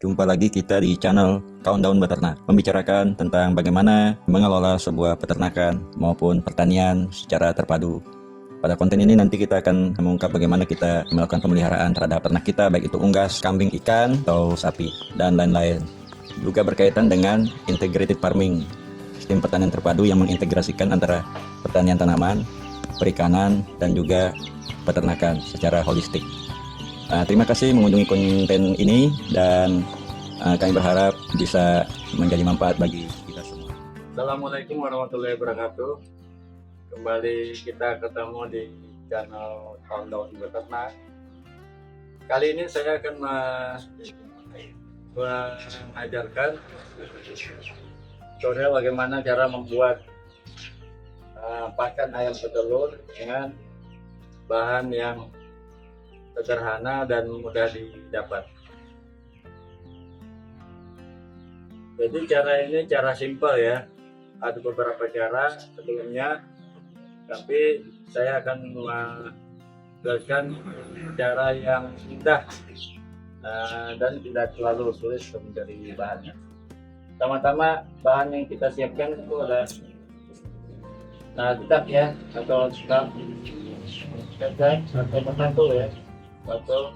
Jumpa lagi kita di channel Countdown Beternak, membicarakan tentang bagaimana mengelola sebuah peternakan maupun pertanian secara terpadu. Pada konten ini nanti kita akan mengungkap bagaimana kita melakukan pemeliharaan terhadap ternak kita, baik itu unggas, kambing, ikan, atau sapi, dan lain-lain. Juga berkaitan dengan integrated farming, sistem pertanian terpadu yang mengintegrasikan antara pertanian tanaman, perikanan, dan juga peternakan secara holistik. Terima kasih mengunjungi konten ini dan kami berharap bisa menjadi manfaat bagi kita semua. Assalamualaikum warahmatullahi wabarakatuh. Kembali kita ketemu di channel Countdown Beternak. Kali ini saya akan mengajarkan tutorial bagaimana cara membuat pakan ayam petelur dengan bahan yang sederhana dan mudah didapat. Jadi cara ini cara simpel ya. Ada beberapa cara sebelumnya, tapi saya akan menjelaskan cara yang mudah dan tidak terlalu sulit untuk mencari bahannya. Pertama-tama bahan yang kita siapkan itu adalah dutak ya, atau dutak atau penantul ya. Atau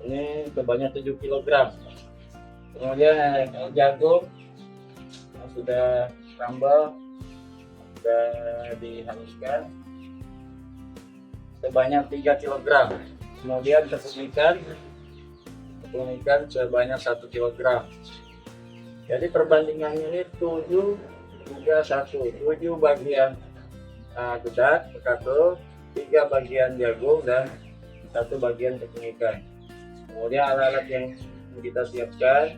ini sebanyak 7 kg. Kemudian jagung yang sudah sambal, sudah dihaluskan sebanyak 3 kg. Kemudian tepung ikan sebanyak 1 kg. Jadi perbandingannya ini 7 bagian dudak atau 3 bagian jagung dan 1 bagian tepung ikan. Kemudian alat-alat yang kita siapkan,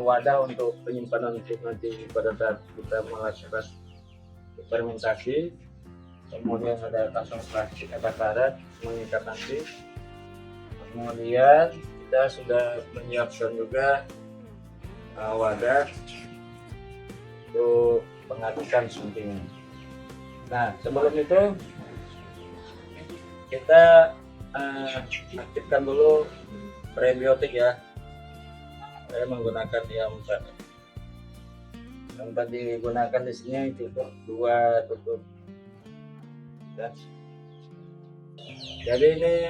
wadah untuk penyimpanan untuk nanti pada saat kita melakukan fermentasi. Kemudian ada kantong plastik atau karet mengikat nanti. Kemudian kita sudah menyiapkan juga wadah untuk pengadukkan suntingan. Nah, sebelum itu kita aktifkan dulu prebiotik ya. Saya menggunakan yang 4 digunakan di sini cukup 2 tutup ya. Jadi ini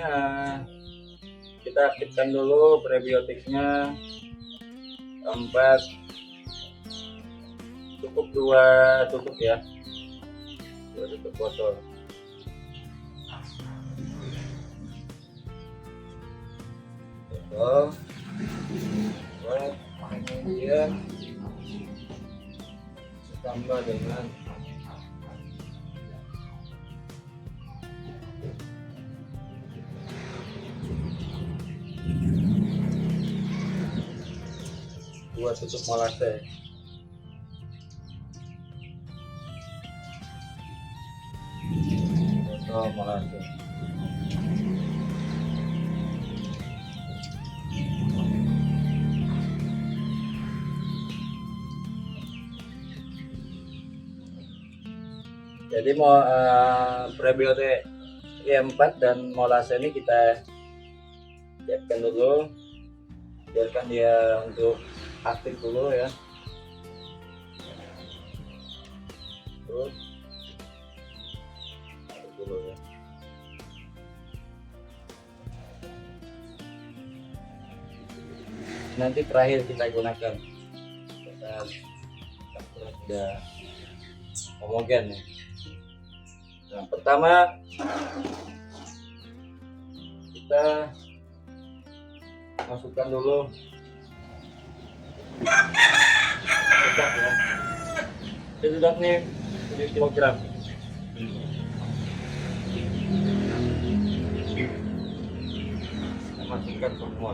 kita aktifkan dulu prebiotiknya 4, cukup 2 tutup ya, 2 tutup botol. Kemudian ditambah dengan dua tutup molase. Botol molase. Jadi mau prebiotik 4 dan molase ini kita siapkan dulu, biarkan dia untuk aktif dulu ya. Terus dulu ya. Nanti terakhir kita gunakan sudah homogen ya. Nah, pertama kita masukkan dulu dudak ya. Ini dudak nih 7 kg. Kita masukkan semua.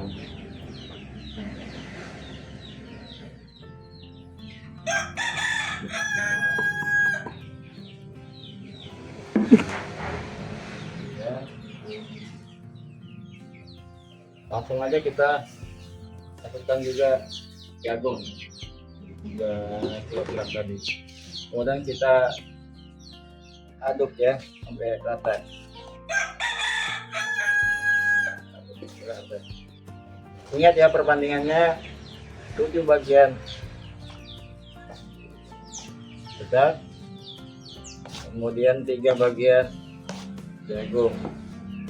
Langsung aja kita masukkan juga jagung 3 kg tadi. Kemudian kita aduk ya sampai rata. Ingat ya, perbandingannya 7 bagian dedak, kemudian 3 bagian jagung.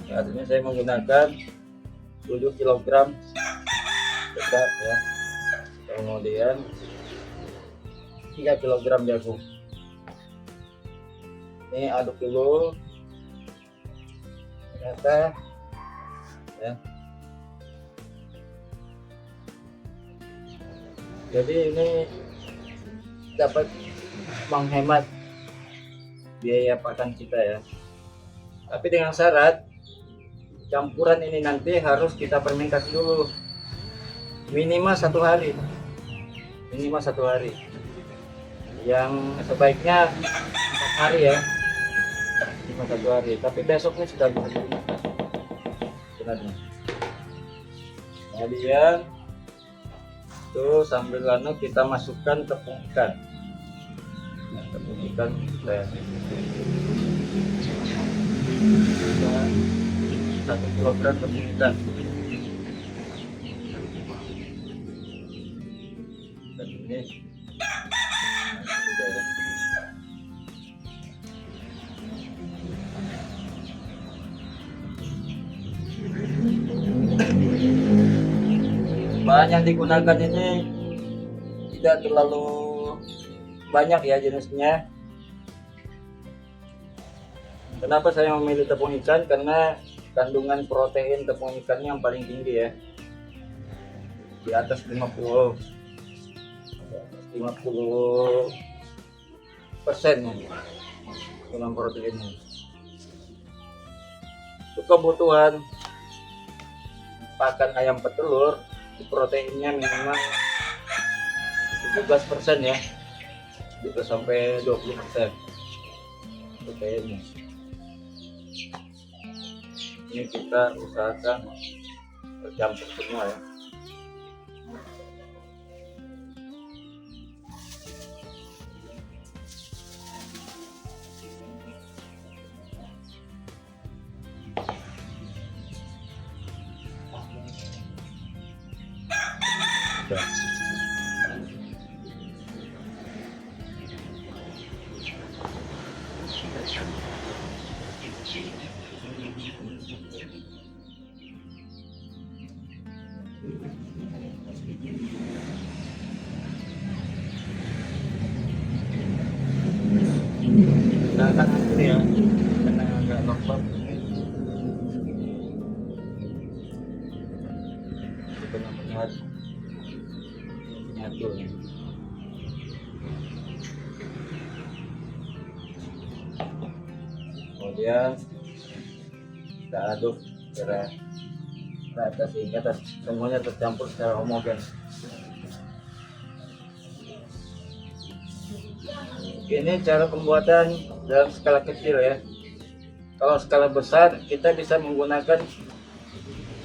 Artinya saya menggunakan 7 kg dedak ya, kemudian 3 kg jagung. Ini aduk dulu ternyata ya. Jadi ini dapat menghemat biaya pakan kita ya. Tapi dengan syarat campuran ini nanti harus kita fermentasi dulu minimal 1 hari. Minimal 1 hari. Yang sebaiknya 4 hari ya. Cuma 1 hari. Tapi besoknya sudah bisa digunakan. Sebenarnya. Kemudian itu sambil kita masukkan tepung ikan. Nah, tepung ikan kita 1 kilogram tepung ikan. Dan ini sudah ya. Bahan yang digunakan ini tidak terlalu banyak ya jenisnya. Kenapa saya memilih tepung ikan? Karena kandungan protein tepung ikannya yang paling tinggi ya, di atas 50% kandungan proteinnya. Untuk kebutuhan pakan ayam petelur, proteinnya minimal 17% ya, bisa sampai 20% proteinnya. Ini kita usahakan tercampur semua ya. Kita akan atur ya, karena agak lembab. Kita melihat nyatu. Kemudian kita aduk secara rata sehingga semuanya tercampur secara homogen. Ini cara pembuatan dalam skala kecil ya. Kalau skala besar kita bisa menggunakan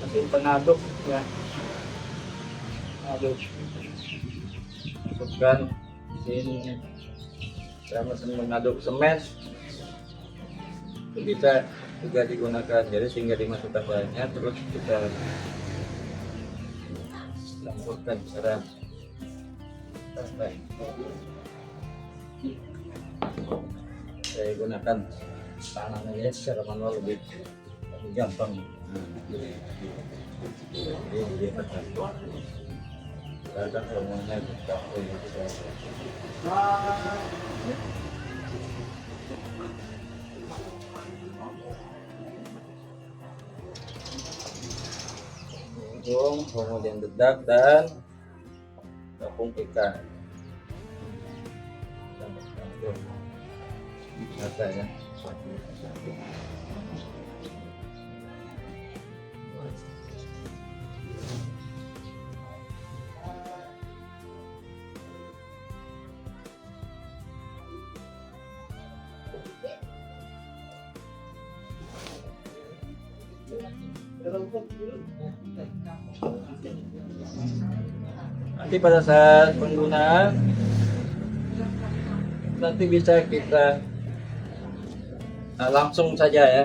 mesin pengaduk ya. Aduk, masukkan sini. Kita mesin mengaduk semen itu bisa juga digunakan. Jadi sehingga dimasukkan bahannya terus kita campurkan secara santai. Saya gunakan tangan aja secara manual lebih gampang. Ini tercampur. Kita semuanya tercampur. Kemudian dedak dan tepung ikan. Rata ya. Nanti pada saat penggunaan nanti bisa kita langsung saja ya.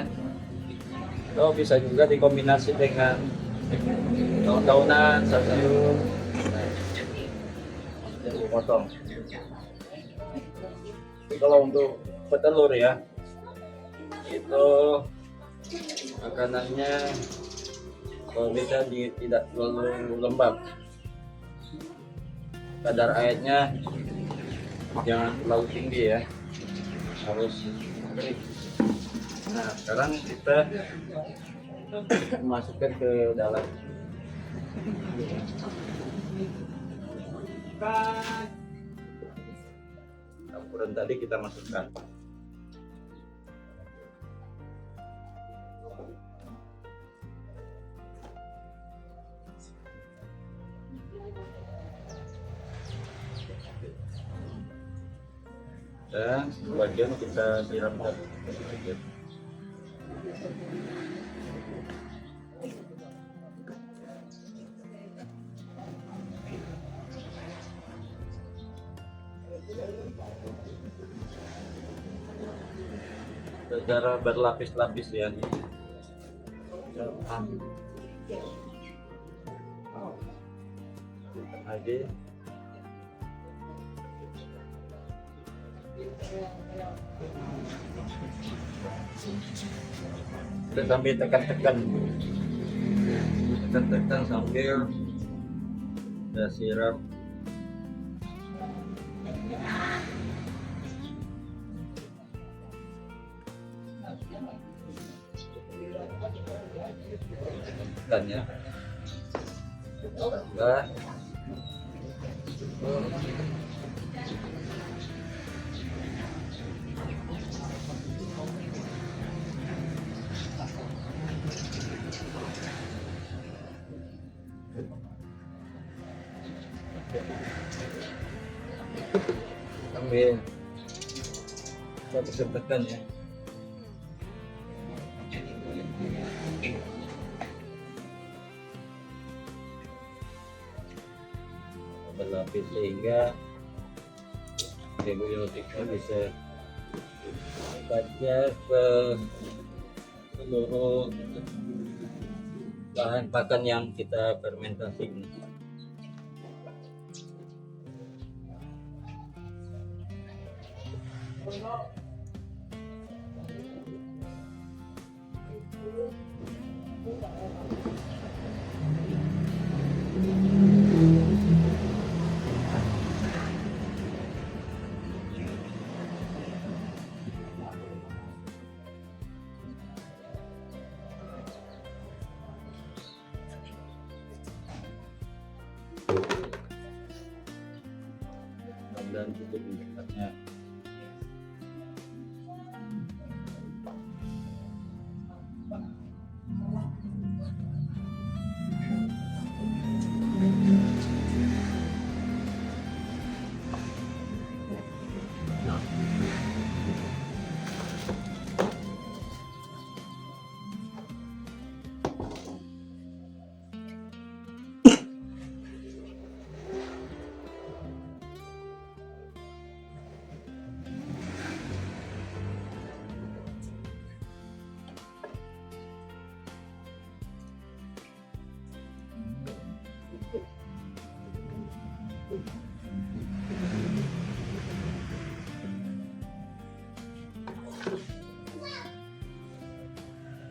Atau bisa juga dikombinasi dengan daun-daunan, sayur, potong. Tapi kalau untuk petelur ya, itu makanannya kalau bisa tidak terlalu lembab. Kadar airnya jangan terlalu tinggi ya, harus kering. Nah, sekarang kita masukkan ke dalam campuran tadi, kita masukkan. Dan sebagian kita siramkan sedikit. Secara berlapis-lapis ya. Lagi. Kita sambil tekan-tekan sambil kita siram. Dan ya, tambah. Sambil kita tekan ya. Berlapis sehingga prebiotiknya bisa baca ke seluruh bahan pakan yang kita fermentasi ini. Dan tutup tempatnya.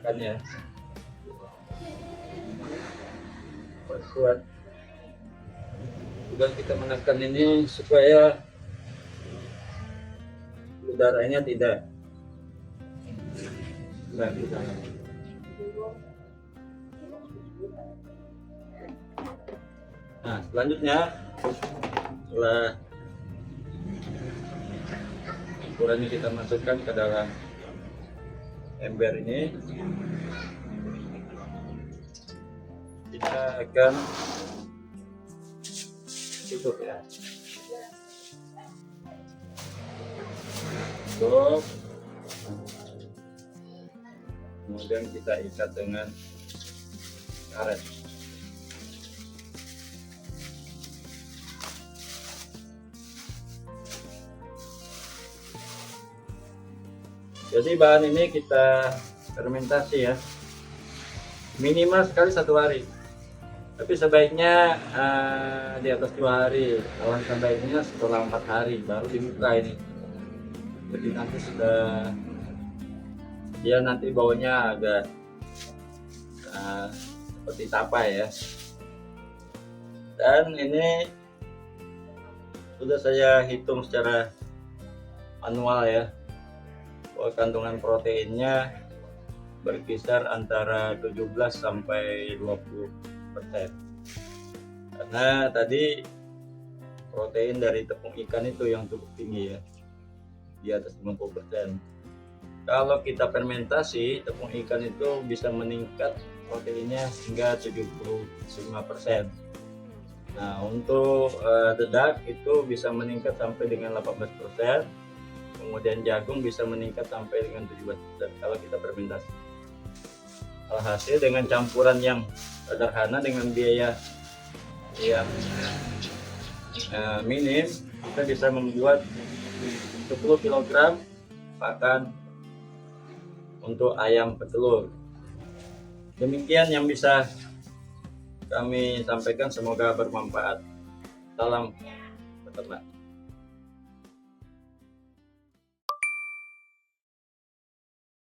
Kan ya, kuat. Juga kita menekan ini supaya udaranya tidak di dalam. Nah, selanjutnya setelah campuran ini kita masukkan ke dalam ember ini, kita akan tutup ya. Tutup. Kemudian kita ikat dengan karet. Jadi bahan ini kita fermentasi ya, minimal sekali 1 hari. Tapi sebaiknya di atas 2 hari. Alangkah baiknya setelah 4 hari baru dibuka ini. Jadi nanti sudah dia nanti baunya agak seperti tapai ya. Dan ini sudah saya hitung secara manual ya, bahwa kandungan proteinnya berkisar antara 17 sampai 20%. Karena tadi protein dari tepung ikan itu yang cukup tinggi ya, di atas 50%. Kalau kita fermentasi, tepung ikan itu bisa meningkat proteinnya hingga 75%. Nah, untuk dedak itu bisa meningkat sampai dengan 18%. Kemudian jagung bisa meningkat sampai dengan 17% kalau kita fermentasi. Alhasil dengan campuran yang sederhana dengan biaya yang minim, kita bisa membuat 10 kg pakan untuk ayam petelur. Demikian yang bisa kami sampaikan, semoga bermanfaat. Salam peternak.